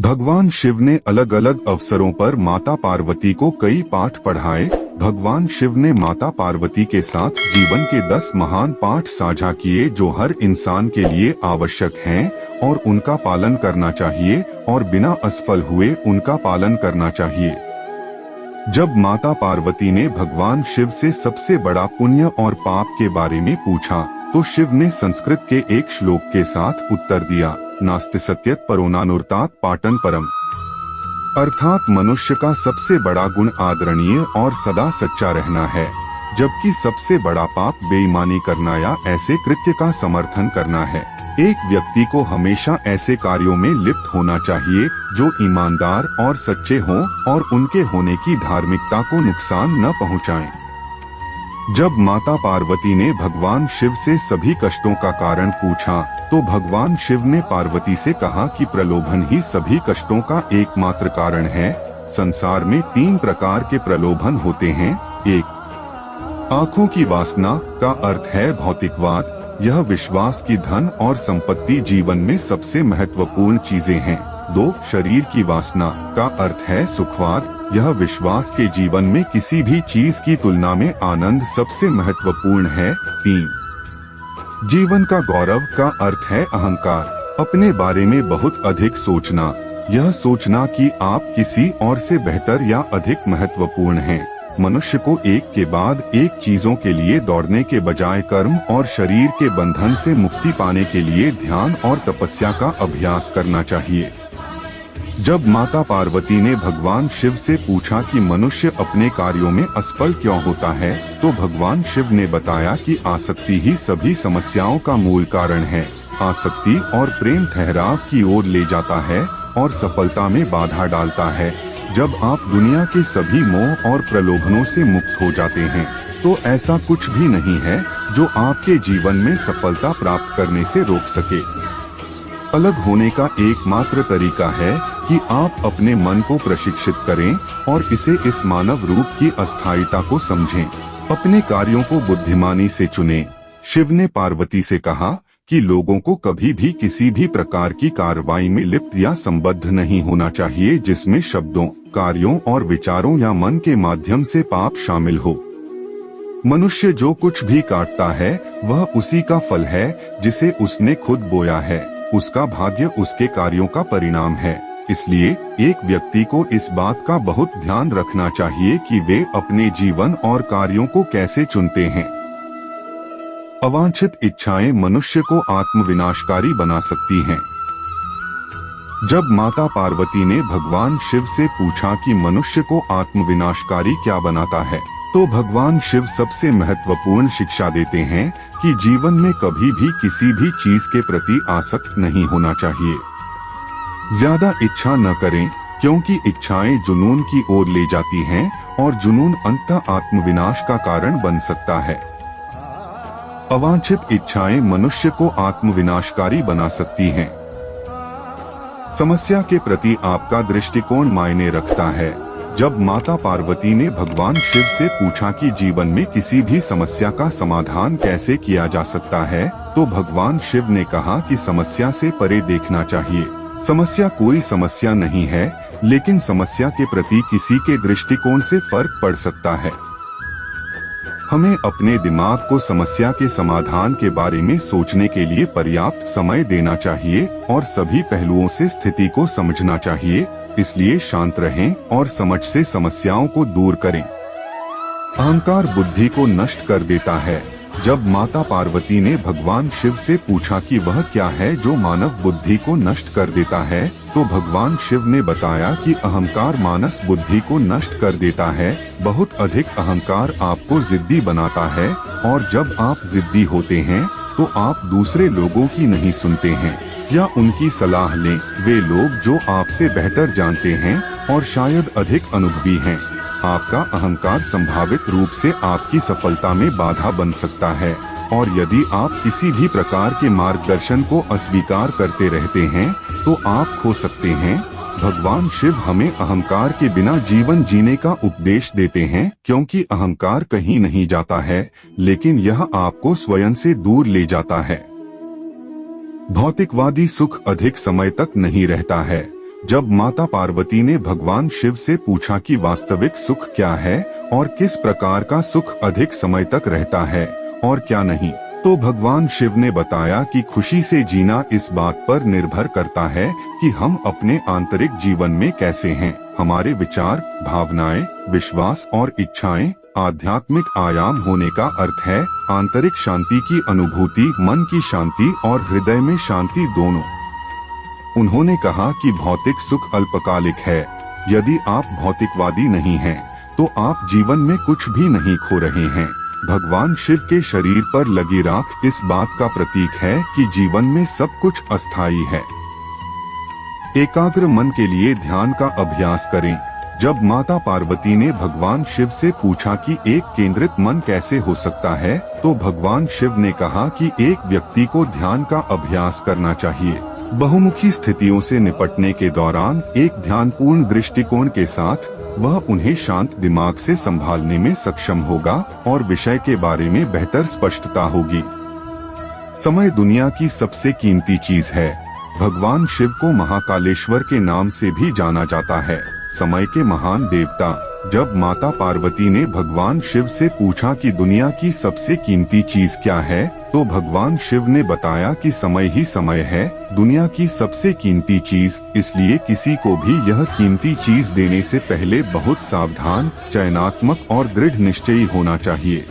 भगवान शिव ने अलग अलग अवसरों पर माता पार्वती को कई पाठ पढ़ाए। भगवान शिव ने माता पार्वती के साथ जीवन के 10 महान पाठ साझा किए जो हर इंसान के लिए आवश्यक हैं और उनका पालन करना चाहिए और बिना असफल हुए उनका पालन करना चाहिए। जब माता पार्वती ने भगवान शिव से सबसे बड़ा पुण्य और पाप के बारे में पूछा तो शिव ने संस्कृत के एक श्लोक के साथ उत्तर दिया, नास्ति सत्यत परो नानुर्तात पाटन परम, अर्थात मनुष्य का सबसे बड़ा गुण आदरणीय और सदा सच्चा रहना है, जबकि सबसे बड़ा पाप बेईमानी करना या ऐसे कृत्य का समर्थन करना है। एक व्यक्ति को हमेशा ऐसे कार्यों में लिप्त होना चाहिए जो ईमानदार और सच्चे हों और उनके होने की धार्मिकता को नुकसान न पहुंचाएं। जब माता पार्वती ने भगवान शिव से सभी कष्टों का कारण पूछा तो भगवान शिव ने पार्वती से कहा कि प्रलोभन ही सभी कष्टों का एकमात्र कारण है। संसार में 3 प्रकार के प्रलोभन होते हैं। 1. आँखों की वासना का अर्थ है भौतिकवाद। यह विश्वास की धन और संपत्ति जीवन में सबसे महत्वपूर्ण चीजें हैं। 2. शरीर की वासना का अर्थ है सुखवाद। यह विश्वास के जीवन में किसी भी चीज की तुलना में आनंद सबसे महत्वपूर्ण है। 3. जीवन का गौरव का अर्थ है अहंकार। अपने बारे में बहुत अधिक सोचना। यह सोचना कि आप किसी और से बेहतर या अधिक महत्वपूर्ण हैं। मनुष्य को एक के बाद एक चीजों के लिए दौड़ने के बजाय कर्म और शरीर के बंधन से मुक्ति पाने के लिए ध्यान और तपस्या का अभ्यास करना चाहिए। जब माता पार्वती ने भगवान शिव से पूछा कि मनुष्य अपने कार्यों में असफल क्यों होता है, तो भगवान शिव ने बताया कि आसक्ति ही सभी समस्याओं का मूल कारण है। आसक्ति और प्रेम ठहराव की ओर ले जाता है और सफलता में बाधा डालता है। जब आप दुनिया के सभी मोह और प्रलोभनों से मुक्त हो जाते हैं, तो ऐसा कुछ भी नहीं है जो आपके जीवन में सफलता प्राप्त करने से रोक सके। अलग होने का एकमात्र तरीका है कि आप अपने मन को प्रशिक्षित करें और इसे इस मानव रूप की अस्थायीता को समझें। अपने कार्यों को बुद्धिमानी से चुनें। शिव ने पार्वती से कहा कि लोगों को कभी भी किसी भी प्रकार की कार्रवाई में लिप्त या संबद्ध नहीं होना चाहिए जिसमें शब्दों, कार्यों और विचारों या मन के माध्यम से पाप शामिल हो। मनुष्य जो कुछ भी काटता है वह उसी का फल है जिसे उसने खुद बोया है। उसका भाग्य उसके कार्यों का परिणाम है। इसलिए एक व्यक्ति को इस बात का बहुत ध्यान रखना चाहिए कि वे अपने जीवन और कार्यों को कैसे चुनते हैं। अवांछित इच्छाएं मनुष्य को आत्मविनाशकारी बना सकती हैं। जब माता पार्वती ने भगवान शिव से पूछा कि मनुष्य को आत्मविनाशकारी क्या बनाता है, तो भगवान शिव सबसे महत्वपूर्ण शिक्षा देते हैं कि जीवन में कभी भी किसी भी चीज के प्रति आसक्त नहीं होना चाहिए। ज्यादा इच्छा न करें, क्योंकि इच्छाएं जुनून की ओर ले जाती हैं और जुनून अंततः आत्मविनाश का कारण बन सकता है। अवांछित इच्छाएं मनुष्य को आत्मविनाशकारी बना सकती हैं। समस्या के प्रति आपका दृष्टिकोण मायने रखता है। जब माता पार्वती ने भगवान शिव से पूछा कि जीवन में किसी भी समस्या का समाधान कैसे किया जा सकता है, तो भगवान शिव ने कहा कि समस्या से परे देखना चाहिए। समस्या कोई समस्या नहीं है, लेकिन समस्या के प्रति किसी के दृष्टिकोण से फर्क पड़ सकता है। हमें अपने दिमाग को समस्या के समाधान के बारे में सोचने के लिए पर्याप्त समय देना चाहिए और सभी पहलुओं से स्थिति को समझना चाहिए। इसलिए शांत रहें और समझ से समस्याओं को दूर करें। अहंकार बुद्धि को नष्ट कर देता है। जब माता पार्वती ने भगवान शिव से पूछा कि वह क्या है जो मानव बुद्धि को नष्ट कर देता है, तो भगवान शिव ने बताया कि अहंकार मानस बुद्धि को नष्ट कर देता है। बहुत अधिक अहंकार आपको जिद्दी बनाता है और जब आप जिद्दी होते हैं तो आप दूसरे लोगों की नहीं सुनते हैं या उनकी सलाह लें। वे लोग जो आपसे बेहतर जानते हैं और शायद अधिक अनुभवी हैं। आपका अहंकार संभावित रूप से आपकी सफलता में बाधा बन सकता है और यदि आप किसी भी प्रकार के मार्गदर्शन को अस्वीकार करते रहते हैं तो आप खो सकते हैं। भगवान शिव हमें अहंकार के बिना जीवन जीने का उपदेश देते हैं, क्योंकि अहंकार कहीं नहीं जाता है, लेकिन यह आपको स्वयं से दूर ले जाता है। भौतिकवादी सुख अधिक समय तक नहीं रहता है। जब माता पार्वती ने भगवान शिव से पूछा कि वास्तविक सुख क्या है और किस प्रकार का सुख अधिक समय तक रहता है और क्या नहीं, तो भगवान शिव ने बताया कि खुशी से जीना इस बात पर निर्भर करता है कि हम अपने आंतरिक जीवन में कैसे हैं। हमारे विचार, भावनाएं, विश्वास और इच्छाएं आध्यात्मिक आयाम होने का अर्थ है आंतरिक शांति की अनुभूति, मन की शांति और हृदय में शांति दोनों। उन्होंने कहा कि भौतिक सुख अल्पकालिक है। यदि आप भौतिकवादी नहीं हैं, तो आप जीवन में कुछ भी नहीं खो रहे हैं। भगवान शिव के शरीर पर लगी राख इस बात का प्रतीक है कि जीवन में सब कुछ अस्थायी है। एकाग्र मन के लिए ध्यान का अभ्यास करें। जब माता पार्वती ने भगवान शिव से पूछा कि एक केंद्रित मन कैसे हो सकता है, तो भगवान शिव ने कहा कि एक व्यक्ति को ध्यान का अभ्यास करना चाहिए। बहुमुखी स्थितियों से निपटने के दौरान एक ध्यानपूर्ण दृष्टिकोण के साथ वह उन्हें शांत दिमाग से संभालने में सक्षम होगा और विषय के बारे में बेहतर स्पष्टता होगी। समय दुनिया की सबसे कीमती चीज है। भगवान शिव को महाकालेश्वर के नाम से भी जाना जाता है, समय के महान देवता। जब माता पार्वती ने भगवान शिव से पूछा कि दुनिया की सबसे कीमती चीज क्या है, तो भगवान शिव ने बताया कि समय ही समय है, दुनिया की सबसे कीमती चीज। इसलिए किसी को भी यह कीमती चीज देने से पहले बहुत सावधान, चयनात्मक और दृढ़ निश्चयी होना चाहिए।